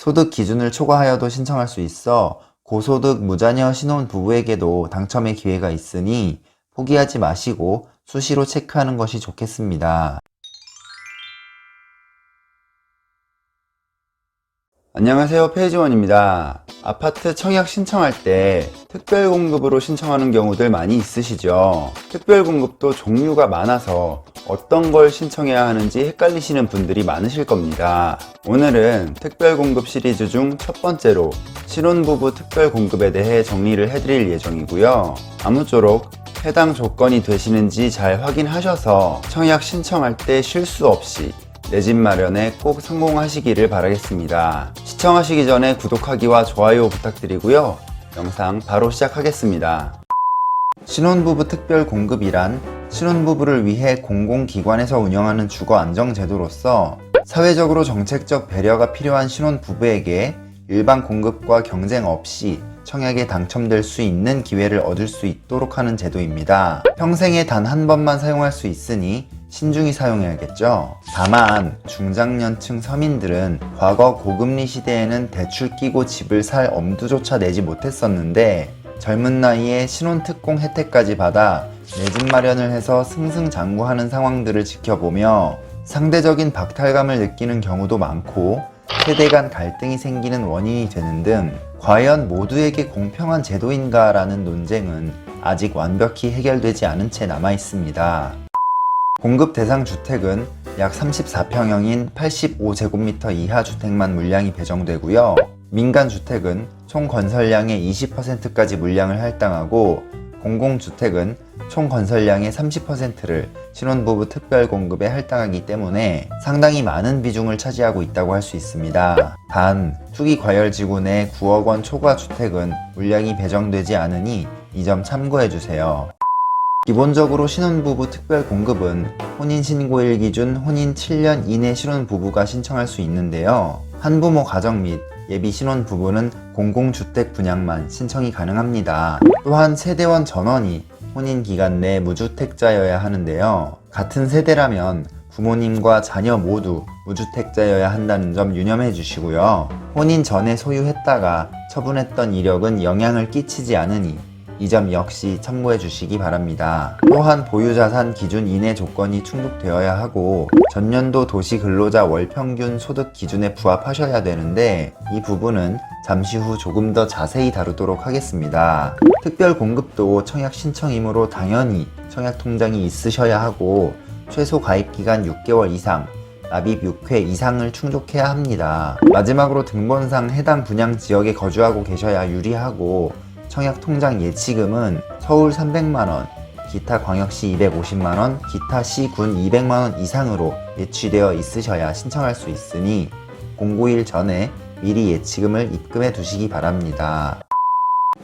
소득 기준을 초과하여도 신청할 수 있어 고소득 무자녀 신혼 부부에게도 당첨의 기회가 있으니 포기하지 마시고 수시로 체크하는 것이 좋겠습니다. 안녕하세요, 페이지원입니다. 아파트 청약 신청할 때 특별공급으로 신청하는 경우들 많이 있으시죠? 특별공급도 종류가 많아서 어떤 걸 신청해야 하는지 헷갈리시는 분들이 많으실 겁니다. 오늘은 특별공급 시리즈 중 첫 번째로 신혼부부 특별공급에 대해 정리를 해드릴 예정이고요. 아무쪼록 해당 조건이 되시는지 잘 확인하셔서 청약 신청할 때 실수 없이 내 집 마련에 꼭 성공하시기를 바라겠습니다. 시청하시기 전에 구독하기와 좋아요 부탁드리고요. 영상 바로 시작하겠습니다. 신혼부부 특별공급이란 신혼부부를 위해 공공기관에서 운영하는 주거안정제도로서 사회적으로 정책적 배려가 필요한 신혼부부에게 일반 공급과 경쟁 없이 청약에 당첨될 수 있는 기회를 얻을 수 있도록 하는 제도입니다. 평생에 단 한 번만 사용할 수 있으니 신중히 사용해야겠죠. 다만 중장년층 서민들은 과거 고금리 시대에는 대출 끼고 집을 살 엄두조차 내지 못했었는데 젊은 나이에 신혼특공 혜택까지 받아 내 집 마련을 해서 승승장구하는 상황들을 지켜보며 상대적인 박탈감을 느끼는 경우도 많고 세대 간 갈등이 생기는 원인이 되는 등 과연 모두에게 공평한 제도인가 라는 논쟁은 아직 완벽히 해결되지 않은 채 남아 있습니다. 공급 대상 주택은 약 34평형인 85제곱미터 이하 주택만 물량이 배정되고요. 민간 주택은 총 건설량의 20%까지 물량을 할당하고 공공주택은 총 건설량의 30%를 신혼부부 특별공급에 할당하기 때문에 상당히 많은 비중을 차지하고 있다고 할 수 있습니다. 단, 투기과열지구 내 9억원 초과 주택은 물량이 배정되지 않으니 이 점 참고해주세요. 기본적으로 신혼부부 특별공급은 혼인신고일 기준 혼인 7년 이내 신혼부부가 신청할 수 있는데요. 한부모 가정 및 예비 신혼부부는 공공주택 분양만 신청이 가능합니다. 또한 세대원 전원이 혼인기간 내 무주택자여야 하는데요. 같은 세대라면 부모님과 자녀 모두 무주택자여야 한다는 점 유념해 주시고요. 혼인 전에 소유했다가 처분했던 이력은 영향을 끼치지 않으니 이 점 역시 참고해 주시기 바랍니다. 또한 보유자산 기준 이내 조건이 충족되어야 하고 전년도 도시근로자 월평균 소득 기준에 부합하셔야 되는데 이 부분은 잠시 후 조금 더 자세히 다루도록 하겠습니다. 특별공급도 청약 신청이므로 당연히 청약통장이 있으셔야 하고 최소 가입기간 6개월 이상, 납입 6회 이상을 충족해야 합니다. 마지막으로 등본상 해당 분양 지역에 거주하고 계셔야 유리하고 청약통장 예치금은 서울 300만원, 기타 광역시 250만원, 기타 시군 200만원 이상으로 예치되어 있으셔야 신청할 수 있으니 공고일 전에 미리 예치금을 입금해 두시기 바랍니다.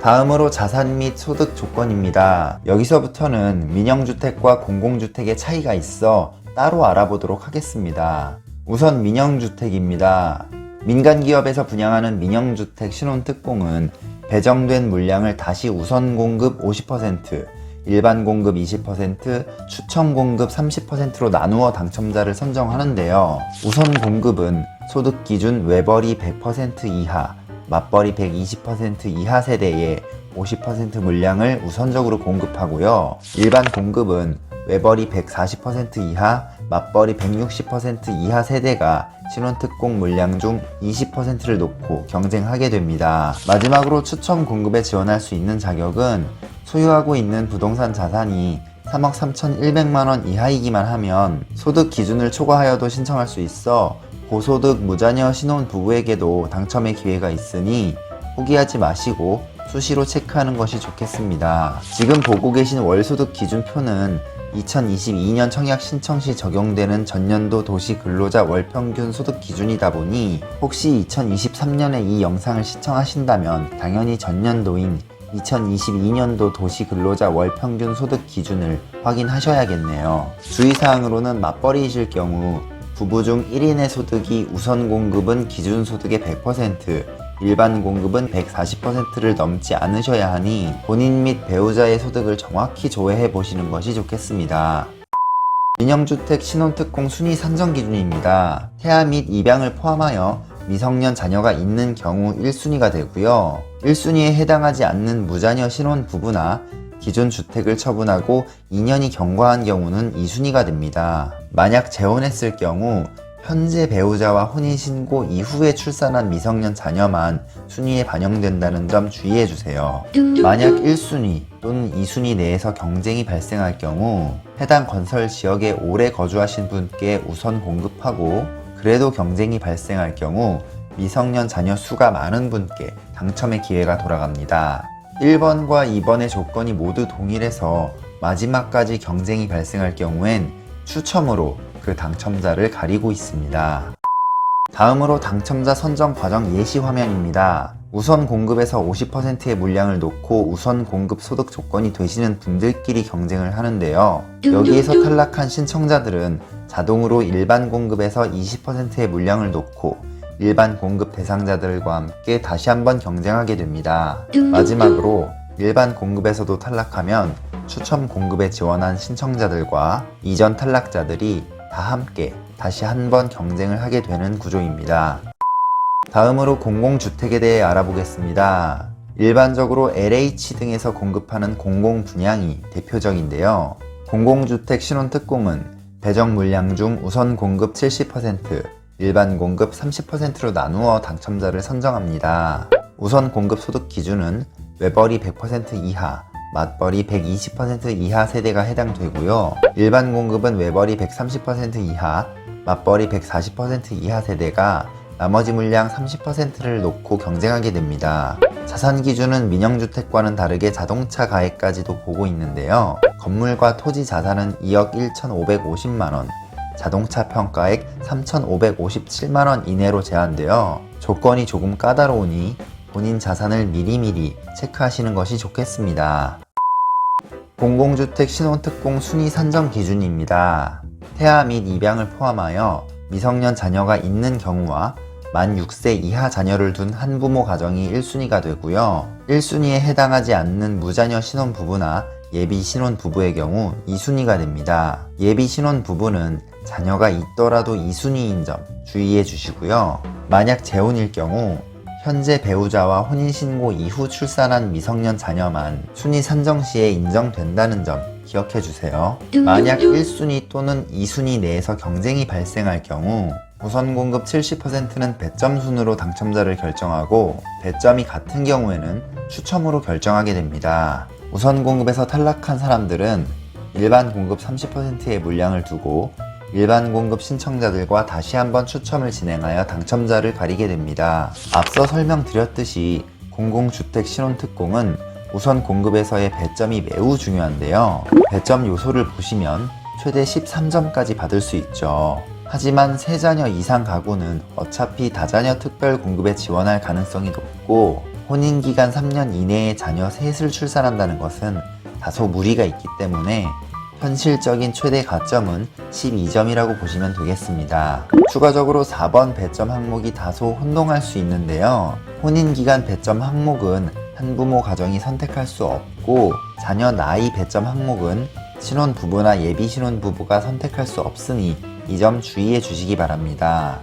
다음으로 자산 및 소득 조건입니다. 여기서부터는 민영주택과 공공주택의 차이가 있어 따로 알아보도록 하겠습니다. 우선 민영주택입니다. 민간기업에서 분양하는 민영주택 신혼특공은 배정된 물량을 다시 우선공급 50%, 일반공급 20%, 추첨공급 30%로 나누어 당첨자를 선정하는데요. 우선공급은 소득기준 외벌이 100% 이하, 맞벌이 120% 이하 세대에 50% 물량을 우선적으로 공급하고요. 일반공급은 외벌이 140% 이하, 맞벌이 160% 이하 세대가 신혼특공 물량 중 20%를 놓고 경쟁하게 됩니다. 마지막으로 추첨 공급에 지원할 수 있는 자격은 소유하고 있는 부동산 자산이 3억 3,100만원 이하이기만 하면 소득 기준을 초과하여도 신청할 수 있어 고소득 무자녀 신혼부부에게도 당첨의 기회가 있으니 포기하지 마시고 수시로 체크하는 것이 좋겠습니다. 지금 보고 계신 월소득 기준표는 2022년 청약 신청 시 적용되는 전년도 도시근로자 월평균 소득 기준이다 보니 혹시 2023년에 이 영상을 시청하신다면 당연히 전년도인 2022년도 도시근로자 월평균 소득 기준을 확인하셔야겠네요. 주의사항으로는 맞벌이이실 경우 부부 중 1인의 소득이 우선 공급은 기준 소득의 100%, 일반 공급은 140%를 넘지 않으셔야 하니 본인 및 배우자의 소득을 정확히 조회해 보시는 것이 좋겠습니다. 민영주택 신혼특공 순위 산정 기준입니다. 태아 및 입양을 포함하여 미성년 자녀가 있는 경우 1순위가 되고요. 1순위에 해당하지 않는 무자녀 신혼 부부나 기존 주택을 처분하고 2년이 경과한 경우는 2순위가 됩니다. 만약 재혼했을 경우 현재 배우자와 혼인신고 이후에 출산한 미성년 자녀만 순위에 반영된다는 점 주의해주세요. 만약 1순위 또는 2순위 내에서 경쟁이 발생할 경우 해당 건설 지역에 오래 거주하신 분께 우선 공급하고, 그래도 경쟁이 발생할 경우 미성년 자녀 수가 많은 분께 당첨의 기회가 돌아갑니다. 1번과 2번의 조건이 모두 동일해서 마지막까지 경쟁이 발생할 경우엔 추첨으로 그 당첨자를 가리고 있습니다. 다음으로 당첨자 선정 과정 예시 화면입니다. 우선 공급에서 50%의 물량을 놓고 우선 공급 소득 조건이 되시는 분들끼리 경쟁을 하는데요. 여기에서 탈락한 신청자들은 자동으로 일반 공급에서 20%의 물량을 놓고 일반 공급 대상자들과 함께 다시 한번 경쟁하게 됩니다. 마지막으로 일반 공급에서도 탈락하면 추첨 공급에 지원한 신청자들과 이전 탈락자들이 다 함께 다시 한번 경쟁을 하게 되는 구조입니다. 다음으로 공공주택에 대해 알아보겠습니다. 일반적으로 LH 등에서 공급하는 공공분양이 대표적인데요. 공공주택 신혼특공은 배정 물량 중 우선 공급 70%, 일반 공급 30%로 나누어 당첨자를 선정합니다. 우선 공급 소득 기준은 외벌이 100% 이하, 맞벌이 120% 이하 세대가 해당되고요. 일반 공급은 외벌이 130% 이하, 맞벌이 140% 이하 세대가 나머지 물량 30%를 놓고 경쟁하게 됩니다. 자산 기준은 민영주택과는 다르게 자동차 가액까지도 보고 있는데요. 건물과 토지 자산은 2억 1,550만원, 자동차 평가액 3,557만원 이내로 제한되어 조건이 조금 까다로우니 본인 자산을 미리미리 체크하시는 것이 좋겠습니다. 공공주택 신혼특공 순위 산정 기준입니다. 태아 및 입양을 포함하여 미성년 자녀가 있는 경우와 만 6세 이하 자녀를 둔 한부모 가정이 1순위가 되고요. 1순위에 해당하지 않는 무자녀 신혼부부나 예비 신혼부부의 경우 2순위가 됩니다. 예비 신혼부부는 자녀가 있더라도 2순위인 점 주의해 주시고요. 만약 재혼일 경우 현재 배우자와 혼인신고 이후 출산한 미성년 자녀만 순위 산정 시에 인정된다는 점 기억해 주세요. 만약 1순위 또는 2순위 내에서 경쟁이 발생할 경우 우선 공급 70%는 배점 순으로 당첨자를 결정하고, 배점이 같은 경우에는 추첨으로 결정하게 됩니다. 우선 공급에서 탈락한 사람들은 일반 공급 30%의 물량을 두고 일반 공급 신청자들과 다시 한번 추첨을 진행하여 당첨자를 가리게 됩니다. 앞서 설명드렸듯이 공공주택 신혼특공은 우선 공급에서의 배점이 매우 중요한데요. 배점 요소를 보시면 최대 13점까지 받을 수 있죠. 하지만 3자녀 이상 가구는 어차피 다자녀 특별 공급에 지원할 가능성이 높고, 혼인기간 3년 이내에 자녀 셋을 출산한다는 것은 다소 무리가 있기 때문에 현실적인 최대 가점은 12점이라고 보시면 되겠습니다. 추가적으로 4번 배점 항목이 다소 혼동할 수 있는데요. 혼인기간 배점 항목은 한부모 가정이 선택할 수 없고, 자녀 나이 배점 항목은 신혼부부나 예비 신혼부부가 선택할 수 없으니 이 점 주의해 주시기 바랍니다.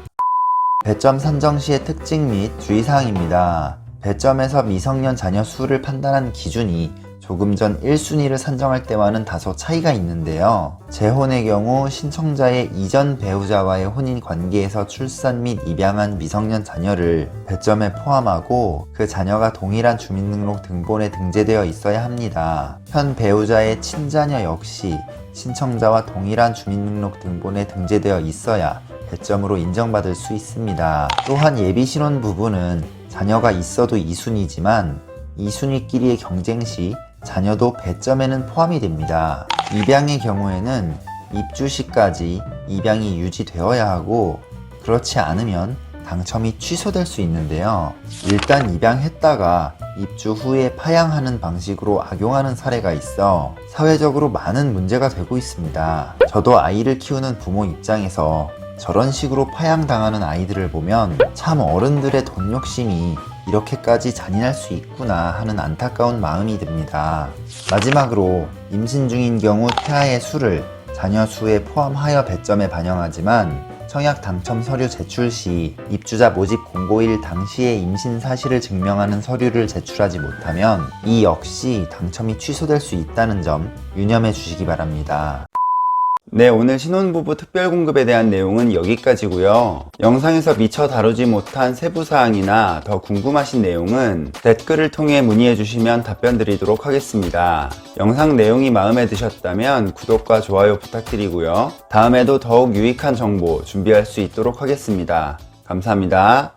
배점 산정 시의 특징 및 주의사항입니다. 배점에서 미성년 자녀 수를 판단한 기준이 조금 전 1순위를 산정할 때와는 다소 차이가 있는데요. 재혼의 경우 신청자의 이전 배우자와의 혼인 관계에서 출산 및 입양한 미성년 자녀를 배점에 포함하고 그 자녀가 동일한 주민등록 등본에 등재되어 있어야 합니다. 현 배우자의 친자녀 역시 신청자와 동일한 주민등록 등본에 등재되어 있어야 배점으로 인정받을 수 있습니다. 또한 예비 신혼 부부는 자녀가 있어도 2순위지만 2순위끼리의 경쟁 시 자녀도 배점에는 포함이 됩니다. 입양의 경우에는 입주 시까지 입양이 유지되어야 하고, 그렇지 않으면 당첨이 취소될 수 있는데요. 일단 입양했다가 입주 후에 파양하는 방식으로 악용하는 사례가 있어 사회적으로 많은 문제가 되고 있습니다. 저도 아이를 키우는 부모 입장에서 저런 식으로 파양당하는 아이들을 보면 참 어른들의 돈 욕심이 이렇게까지 잔인할 수 있구나 하는 안타까운 마음이 듭니다. 마지막으로 임신 중인 경우 태아의 수를 자녀 수에 포함하여 배점에 반영하지만 청약 당첨 서류 제출 시 입주자 모집 공고일 당시의 임신 사실을 증명하는 서류를 제출하지 못하면 이 역시 당첨이 취소될 수 있다는 점 유념해 주시기 바랍니다. 네, 오늘 신혼부부 특별공급에 대한 내용은 여기까지고요. 영상에서 미처 다루지 못한 세부사항이나 더 궁금하신 내용은 댓글을 통해 문의해 주시면 답변 드리도록 하겠습니다. 영상 내용이 마음에 드셨다면 구독과 좋아요 부탁드리고요. 다음에도 더욱 유익한 정보 준비할 수 있도록 하겠습니다. 감사합니다.